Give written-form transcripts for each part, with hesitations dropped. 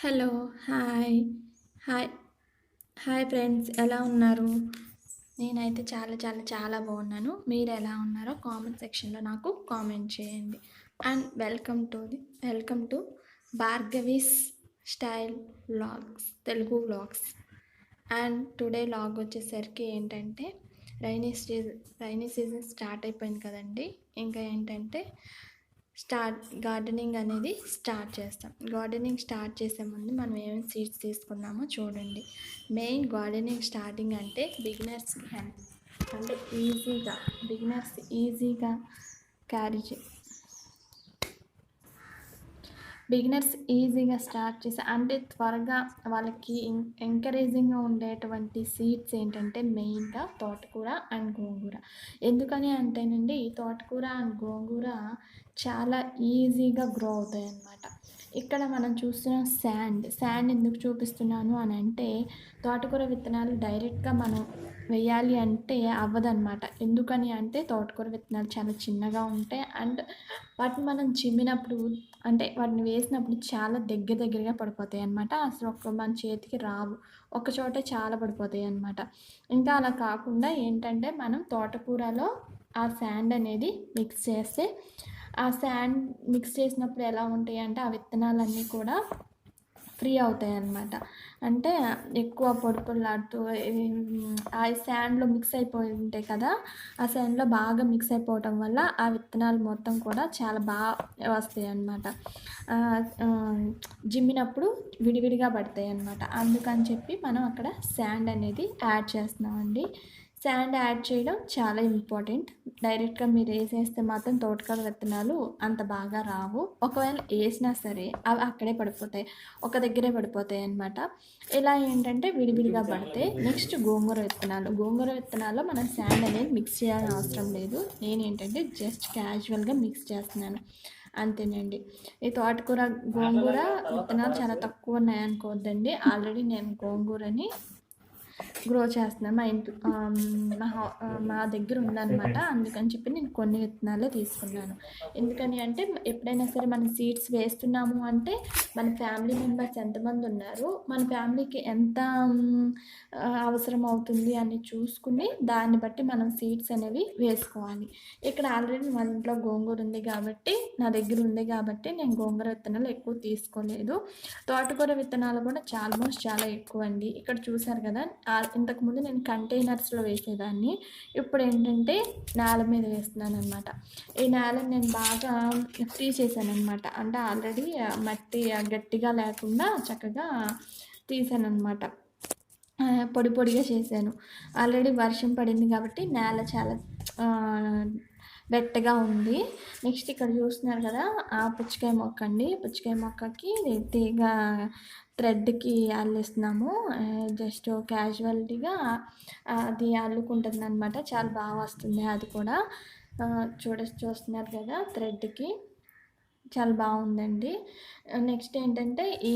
Hello. Hi. Hi. Hi friends, ఎలా ఉన్నారు? నేనైతే చాలా చాలా చాలా బాగున్నాను. మీరు ఎలా ఉన్నారో కామెంట్ సెక్షన్లో నాకు కామెంట్ చేయండి. And welcome to Bhargavi's style vlogs, Telugu vlogs. And today vlog వచ్చేసరికి ఏంటంటే రైనీ సీజన్ స్టార్ట్ అయిపోయింది కదండి. ఇంకా ఏంటంటే గార్డెనింగ్ అనేది స్టార్ట్ చేస్తాం. గార్డెనింగ్ స్టార్ట్ చేసే ముందు మనం ఏమేమి సీడ్స్ తీసుకున్నామో చూడండి. మెయిన్ గార్డెనింగ్ స్టార్టింగ్ అంటే బిగినర్స్కి హెల్ప్, అంటే బిగినర్స్ ఈజీగా క్యారీ స్టార్ట్ చేసి, అంటే త్వరగా వాళ్ళకి ఎంకరేజింగ్గా ఉండేటువంటి సీడ్స్ ఏంటంటే మెయిన్గా తోటకూర అండ్ గోంగూర. ఎందుకని అంటేనండి, ఈ తోటకూర అండ్ గోంగూర చాలా ఈజీగా గ్రో అవుతాయి అన్నమాట. ఇక్కడ మనం చూస్తున్న శాండ్ ఎందుకు చూపిస్తున్నాను అని అంటే, తోటకూర విత్తనాలు డైరెక్ట్గా మనం వేయాలి అంటే అవ్వదన్నమాట. ఎందుకని అంటే తోటకూర విత్తనాలు చాలా చిన్నగా ఉంటాయి అండ్ వాటిని మనం చిమ్మినప్పుడు, అంటే వాటిని వేసినప్పుడు చాలా దగ్గరగా పడిపోతాయి అన్నమాట. అసలు మన చేతికి రావు, ఒక చోటే చాలా పడిపోతాయి అన్నమాట. ఇంకా అలా కాకుండా ఏంటంటే, మనం తోటకూరలో ఆ శాండ్ అనేది మిక్స్ చేస్తే, ఆ శాండ్ మిక్స్ చేసినప్పుడు ఎలా ఉంటాయి అంటే, ఆ విత్తనాలన్నీ కూడా ఫ్రీ అవుతాయి అన్నమాట. అంటే ఎక్కువ పొడిలాడుతూ ఆ శాండ్లో మిక్స్ అయిపోయి ఉంటాయి కదా, ఆ శాండ్లో బాగా మిక్స్ అయిపోవటం వల్ల ఆ విత్తనాలు మొత్తం కూడా చాలా బాగా వస్తాయి అన్నమాట. జిమ్మినప్పుడు విడివిడిగా పడతాయి అన్నమాట. అందుకని చెప్పి మనం అక్కడ శాండ్ అనేది యాడ్ చేస్తున్నామండి. శాండ్ యాడ్ చేయడం చాలా ఇంపార్టెంట్. డైరెక్ట్గా మీరు వేసేస్తే మాత్రం తోటకూర విత్తనాలు అంత బాగా రావు. ఒకవేళ వేసినా సరే అవి అక్కడే పడిపోతాయి, ఒక దగ్గరే పడిపోతాయి అన్నమాట. ఇలా ఏంటంటే విడివిడిగా పడితే, నెక్స్ట్ గోంగూర విత్తనాల్లో మనం శాండ్ అనేది మిక్స్ చేయాల్సిన అవసరం లేదు. నేనేంటంటే జస్ట్ క్యాజువల్గా మిక్స్ చేస్తున్నాను, అంతేనండి. ఈ గోంగూర విత్తనాలు చాలా తక్కువ ఉన్నాయనుకోవద్దండి. ఆల్రెడీ నేను గోంగూరని గ్రో చేస్తున్నాను. మా ఇంట్లో మా దగ్గర ఉందన్నమాట. అందుకని చెప్పి నేను కొన్ని విత్తనాలే తీసుకున్నాను. ఎందుకని అంటే, ఎప్పుడైనా సరే మనం సీడ్స్ వేస్తున్నాము అంటే మన ఫ్యామిలీ మెంబర్స్ ఎంతమంది ఉన్నారు, మన ఫ్యామిలీకి ఎంత అవసరం అవుతుంది అని చూసుకుని దాన్ని బట్టి మనం సీడ్స్ అనేవి వేసుకోవాలి. ఇక్కడ ఆల్రెడీ మన ఇంట్లో గోంగూర ఉంది కాబట్టి, నా దగ్గర ఉంది కాబట్టి నేను గోంగూర విత్తనాలు ఎక్కువ తీసుకోలేదు. తోటకూర విత్తనాలు కూడా ఆల్మోస్ట్ చాలా ఎక్కువ అండి. ఇక్కడ చూసారు కదా, ఇంతకుముందు నేను కంటైనర్స్లో వేసేదాన్ని, ఇప్పుడు ఏంటంటే నేల మీద వేస్తున్నాను అనమాట. ఈ నేలని నేను బాగా ఫ్రీ చేశాను అనమాట. అంటే ఆల్రెడీ మట్టి గట్టిగా లేకుండా చక్కగా తీసాను అనమాట. పొడిగా చేశాను. ఆల్రెడీ వర్షం పడింది కాబట్టి నేల చాలా వెట్టగా ఉంది. నెక్స్ట్ ఇక్కడ చూస్తున్నారు కదా, ఆ పుచ్చకాయ మొక్క అండి. పుచ్చకాయ మొక్కకి తీగ థ్రెడ్కి అల్లిస్తున్నాము. జస్ట్ క్యాజువల్గా అది అల్లుకుంటుంది అనమాట. చాలా బాగా వస్తుంది అది కూడా. చూస్తున్నారు కదా, థ్రెడ్కి చాలా బాగుందండి. నెక్స్ట్ ఏంటంటే, ఈ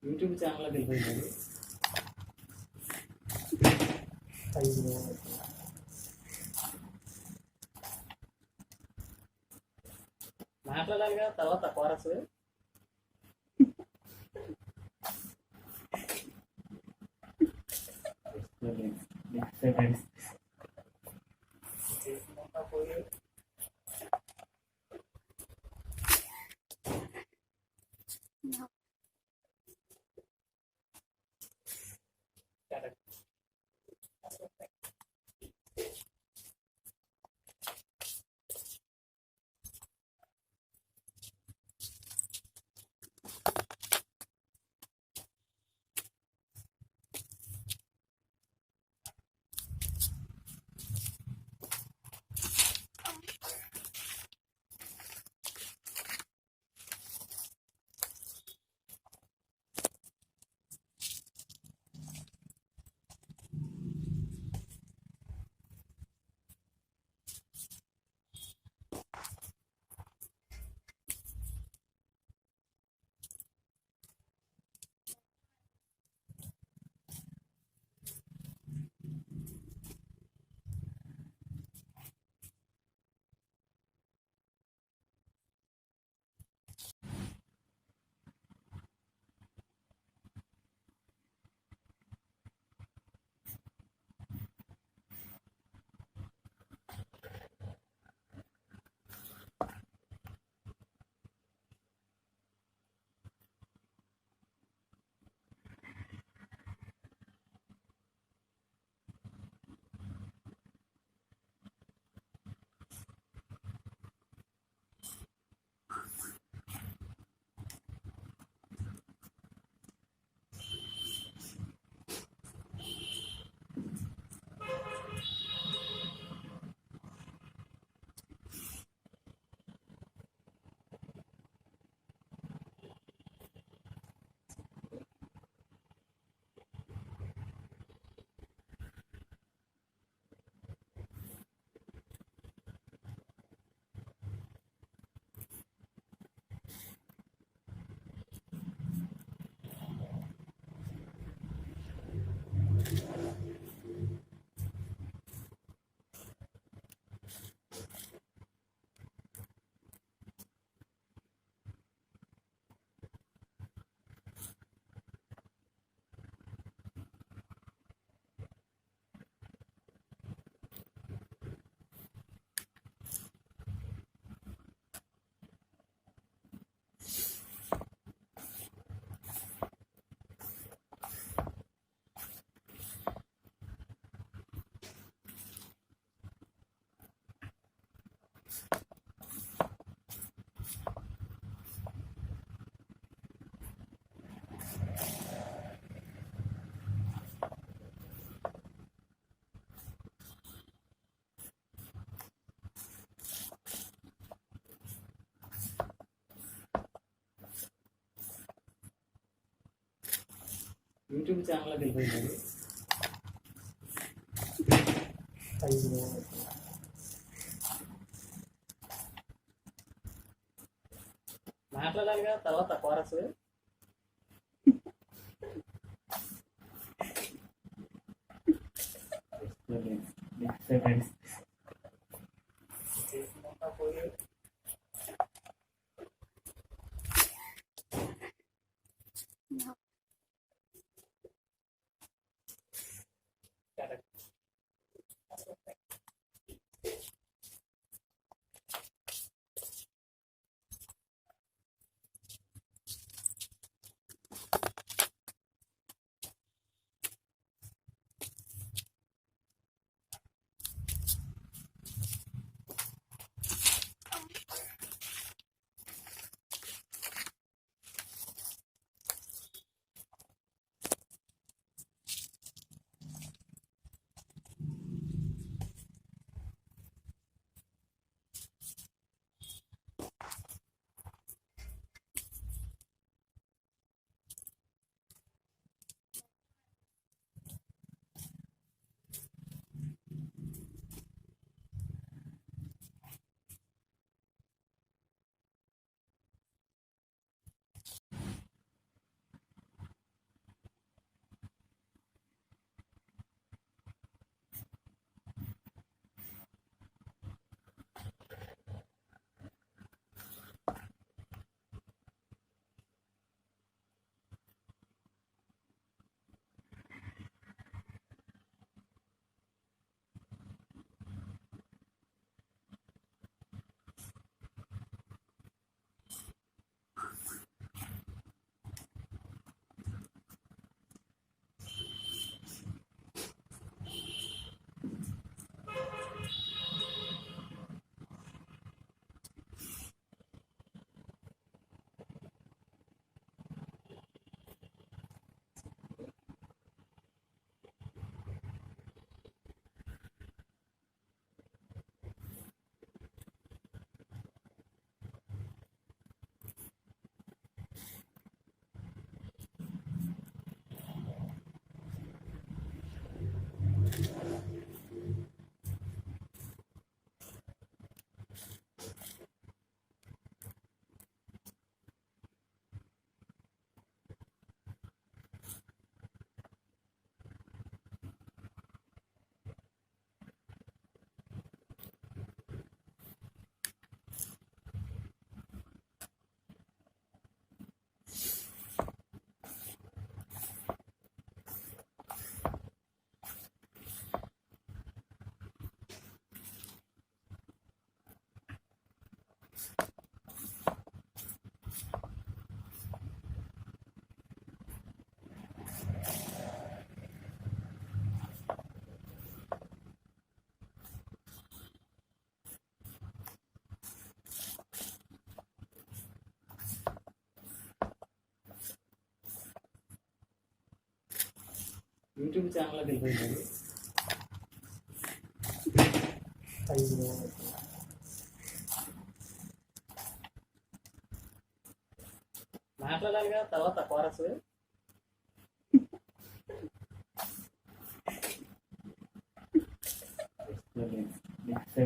యూట్యూబ్ ఛానల్లోకి వెళ్ళిపోయింది. అయ్యో, మాట్లాడాలి కదా తర్వాత కోరస్. పోయి యూట్యూబ్ ఛానల్లోకి వెళ్ళిపోయింది. అయ్యో, మాట్లాడాలి కదా తర్వాత కోరస్. పోయి యూట్యూబ్ ఛానల్లోకి వెళ్ళిపోయింది. 5 మాట్లాడాలిగా తర్వాత కోరస్. నెక్స్ట్